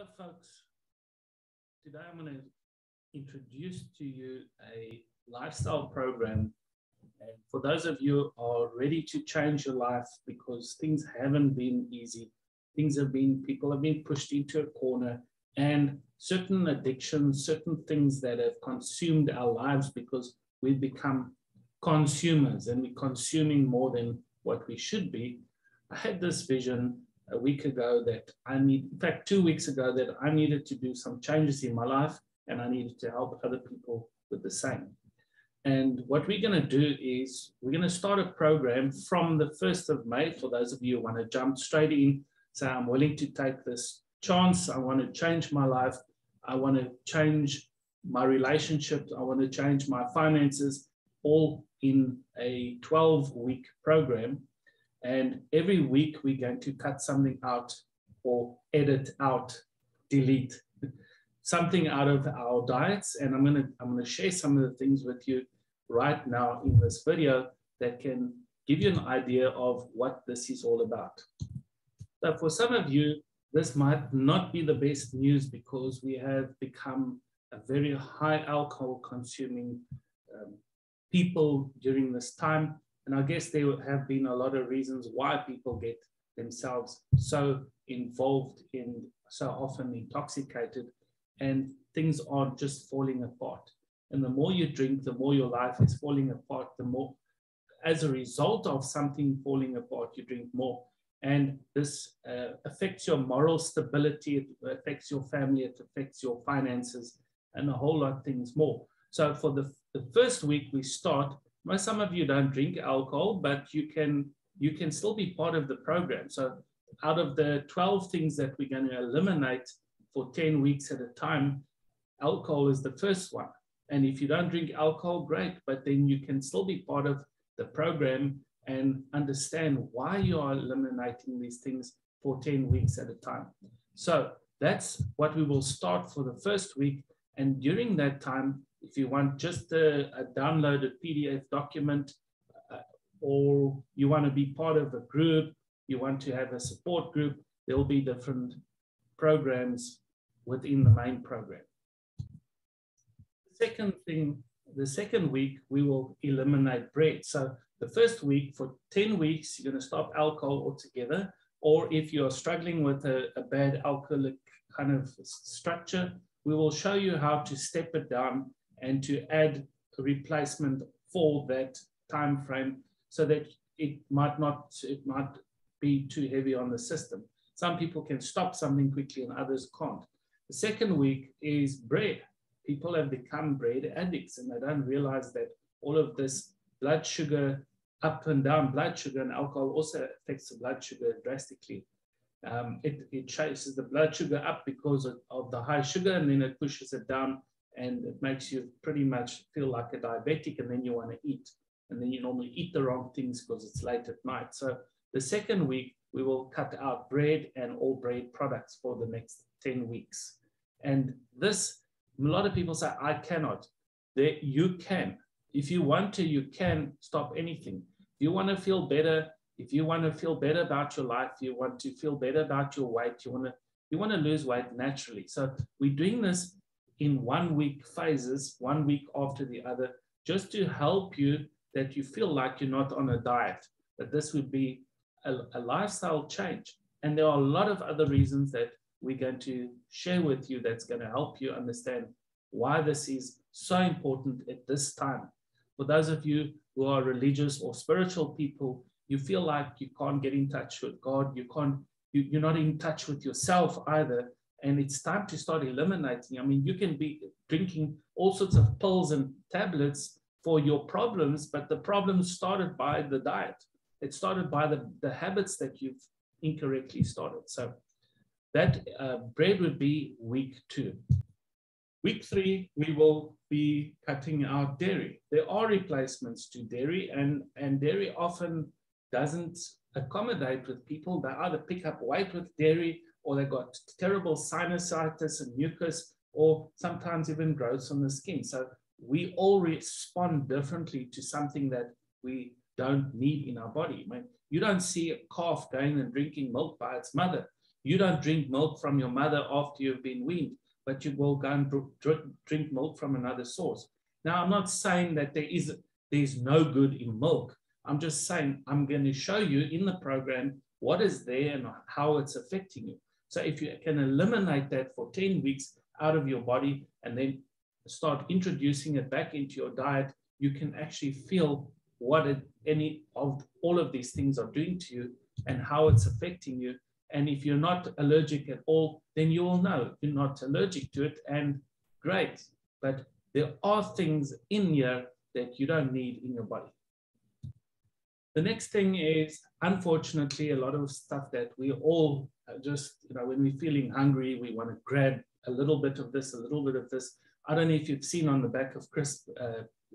Hello, folks. Today I'm going to introduce to you a lifestyle program. And for those of you who are ready to change your life because things haven't been easy, people have been pushed into a corner, and certain addictions, certain things that have consumed our lives because we've become consumers and we're consuming more than what we should be. I had this vision a week ago that in fact, 2 weeks ago, that I needed to do some changes in my life and I needed to help other people with the same. And what we're going to do is we're going to start a program from the 1st of May. For those of you who want to jump straight in, say, I'm willing to take this chance. I want to change my life. I want to change my relationships. I want to change my finances, all in a 12-week program. And every week we're going to cut something out or edit out, delete something out of our diets. And I'm going to share some of the things with you right now in this video that can give you an idea of what this is all about. So for some of you, this might not be the best news because we have become a very high alcohol consuming people during this time. And I guess there have been a lot of reasons why people get themselves so involved in, so often intoxicated, and things are just falling apart. And the more you drink, the more your life is falling apart, the more, as a result of something falling apart, you drink more. And this affects your moral stability, it affects your family, it affects your finances, and a whole lot of things more. So for the first week we start, some of you don't drink alcohol, but you can still be part of the program. So out of the 12 things that we're going to eliminate for 10 weeks at a time, alcohol is the first one. And if you don't drink alcohol, great, but then you can still be part of the program and understand why you are eliminating these things for 10 weeks at a time. So that's what we will start for the first week. And during that time, if you want just a downloaded PDF document, or you want to be part of a group, you want to have a support group, there will be different programs within the main program. The second thing, the second week, we will eliminate bread. So the first week, for 10 weeks, you're going to stop alcohol altogether. Or if you're struggling with a bad alcoholic kind of structure, we will show you how to step it down and to add a replacement for that time frame so that it might be too heavy on the system. Some people can stop something quickly and others can't. The second week is bread. People have become bread addicts and they don't realize that all of this blood sugar, up and down blood sugar, and alcohol also affects the blood sugar drastically. It chases the blood sugar up because of the high sugar, and then it pushes it down, and it makes you pretty much feel like a diabetic, and then you want to eat. And then you normally eat the wrong things because it's late at night. So the second week, we will cut out bread and all bread products for the next 10 weeks. And this, a lot of people say, I cannot. You can. If you want to, you can stop anything. If you want to feel better, if you want to feel better about your life, you want to feel better about your weight, you want to lose weight naturally. So we're doing this in 1 week phases, 1 week after the other, just to help you that you feel like you're not on a diet, that this would be a lifestyle change. And there are a lot of other reasons that we're going to share with you that's going to help you understand why this is so important at this time. For those of you who are religious or spiritual people, you feel like you can't get in touch with God, you're not in touch with yourself either. And it's time to start eliminating. I mean, you can be drinking all sorts of pills and tablets for your problems, but the problems started by the diet. It started by the habits that you've incorrectly started. So that bread would be week 2. Week 3, we will be cutting out dairy. There are replacements to dairy, and dairy often doesn't accommodate with people. They either pick up weight with dairy, or they got terrible sinusitis and mucus, or sometimes even growths on the skin. So we all respond differently to something that we don't need in our body. I mean, you don't see a calf going and drinking milk by its mother. You don't drink milk from your mother after you've been weaned, but you will go and drink milk from another source. Now, I'm not saying that there's no good in milk. I'm just saying I'm going to show you in the program what is there and how it's affecting you. So if you can eliminate that for 10 weeks out of your body and then start introducing it back into your diet, you can actually feel what any of all of these things are doing to you and how it's affecting you. And if you're not allergic at all, then you will know you're not allergic to it, and great. But there are things in here that you don't need in your body. The next thing is, unfortunately, a lot of stuff that we all just, when we're feeling hungry, we want to grab a little bit of this, a little bit of this. I don't know if you've seen on the back of crisp,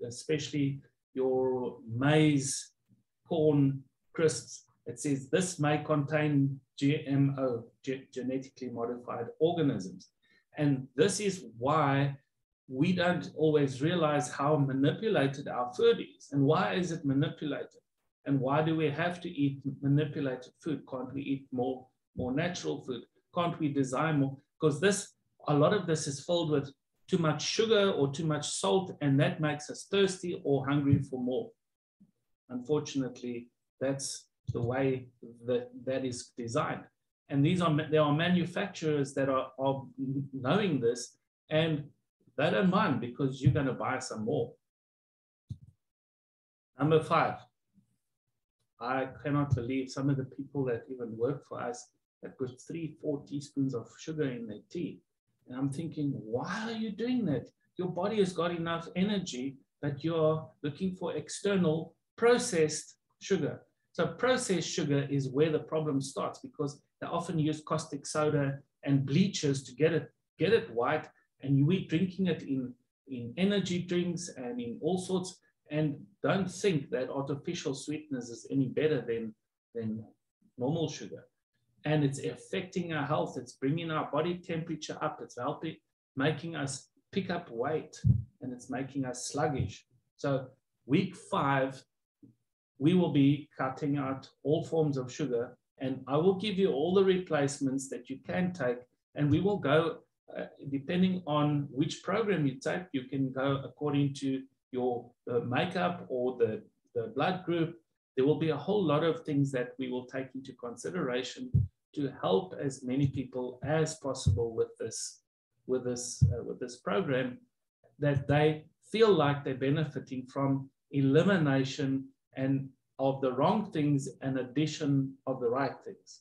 especially your maize, corn crisps, it says this may contain GMO, genetically modified organisms. And this is why we don't always realize how manipulated our food is. And why is it manipulated? And why do we have to eat manipulated food? Can't we eat more natural food? Can't we design more? Because a lot of this is filled with too much sugar or too much salt, and that makes us thirsty or hungry for more. Unfortunately, that's the way that is designed. And there are manufacturers that are knowing this, and they don't mind because you're going to buy some more. Number 5. I cannot believe some of the people that even work for us that put 3-4 teaspoons of sugar in their tea. And I'm thinking, why are you doing that? Your body has got enough energy, but you're looking for external processed sugar. So processed sugar is where the problem starts, because they often use caustic soda and bleachers to get it white, and we're drinking it in energy drinks and in all sorts, and don't think that artificial sweetness is any better than normal sugar. And it's affecting our health. It's bringing our body temperature up. It's making us pick up weight, and it's making us sluggish. So week 5, we will be cutting out all forms of sugar, and I will give you all the replacements that you can take, and we will go, depending on which program you take, you can go according to your makeup or the blood group. There will be a whole lot of things that we will take into consideration to help as many people as possible with this program, that they feel like they're benefiting from elimination and of the wrong things and addition of the right things.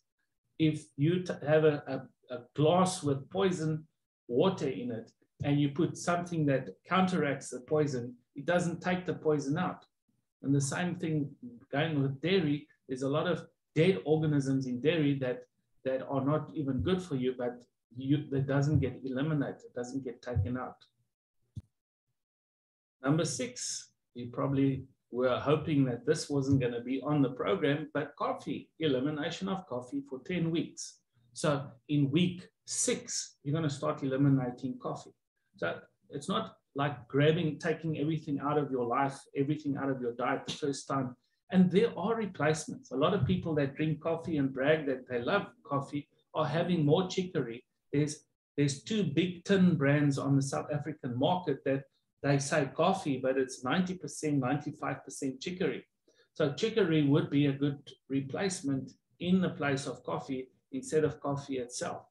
If you have a glass with poison water in it and you put something that counteracts the poison, it doesn't take the poison out. And the same thing going with dairy. There's a lot of dead organisms in dairy that are not even good for you, but that doesn't get eliminated, doesn't get taken out. Number 6, you probably were hoping that this wasn't going to be on the program, but coffee, elimination of coffee for 10 weeks. So in week 6, you're going to start eliminating coffee. So it's not like taking everything out of your life, everything out of your diet the first time. And there are replacements. A lot of people that drink coffee and brag that they love coffee are having more chicory. There's 2 big tin brands on the South African market that they say coffee, but it's 90%, 95% chicory. So chicory would be a good replacement in the place of coffee instead of coffee itself.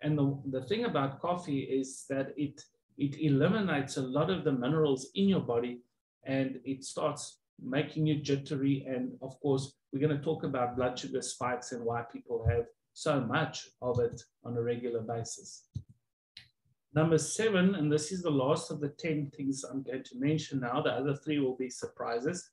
And the thing about coffee is that it eliminates a lot of the minerals in your body, and it starts making you jittery. And of course, we're going to talk about blood sugar spikes and why people have so much of it on a regular basis. Number 7, and this is the last of the 10 things I'm going to mention now, the other 3 will be surprises,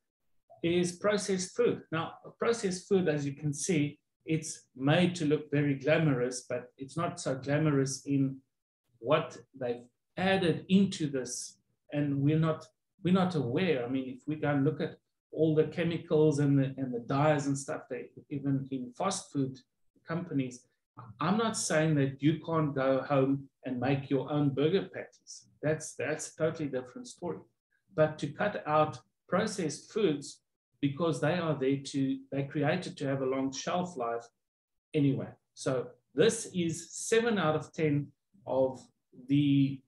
is processed food. Now, processed food, as you can see, it's made to look very glamorous, but it's not so glamorous in what they've added into this, and we're not aware. I mean, if we go and look at all the chemicals and the dyes and stuff, that even in fast food companies, I'm not saying that you can't go home and make your own burger patties. That's a totally different story. But to cut out processed foods, because they are there they're created to have a long shelf life anyway. So this is 7 out of 10 of the,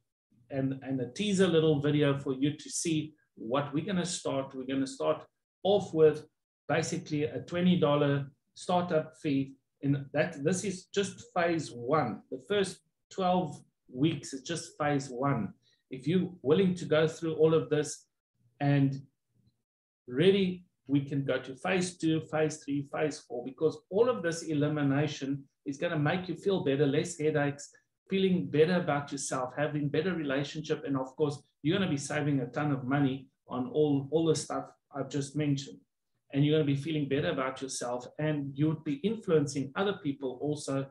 and a teaser little video for you to see what we're going to start. We're going to start off with basically a $20 startup fee. In that, this is just phase 1. The first 12 weeks is just phase 1. If you're willing to go through all of this and ready, we can go to phase 2, phase 3, phase 4, because all of this elimination is going to make you feel better, less headaches, feeling better about yourself, having better relationship. And of course, you're going to be saving a ton of money on all the stuff I've just mentioned. And you're going to be feeling better about yourself, and you'll be influencing other people also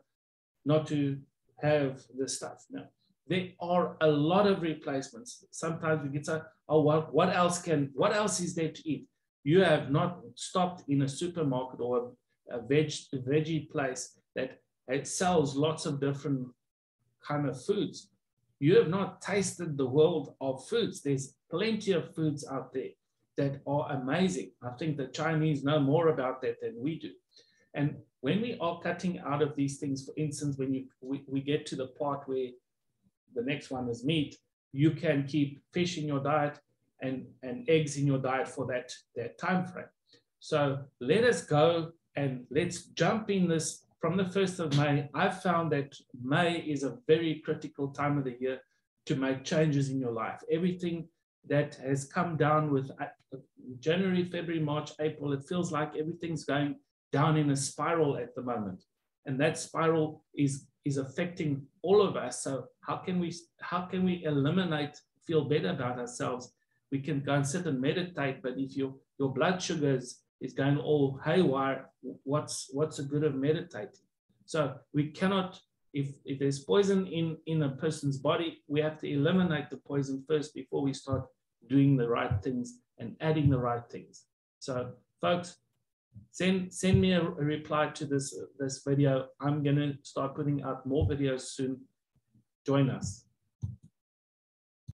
not to have this stuff. Now, there are a lot of replacements. Sometimes we get say, oh, well, what else is there to eat? You have not stopped in a supermarket or a veggie place that it sells lots of different kind of foods. You have not tasted the world of foods. There's plenty of foods out there that are amazing. I think the Chinese know more about that than we do. And when we are cutting out of these things, for instance, when we get to the part where the next one is meat, you can keep fish in your diet and eggs in your diet for that time frame. So let us go and let's jump in this from the 1st of May. I've found that May is a very critical time of the year to make changes in your life. Everything that has come down with January, February, March, April, it feels like everything's going down in a spiral at the moment. And that spiral is affecting all of us. So how can we eliminate, feel better about ourselves? We can go and sit and meditate, but if your blood sugar is going all haywire, what's the good of meditating? So we cannot, if there's poison in a person's body, we have to eliminate the poison first before we start doing the right things and adding the right things. So folks, send me a reply to this video. I'm going to start putting out more videos soon. Join us.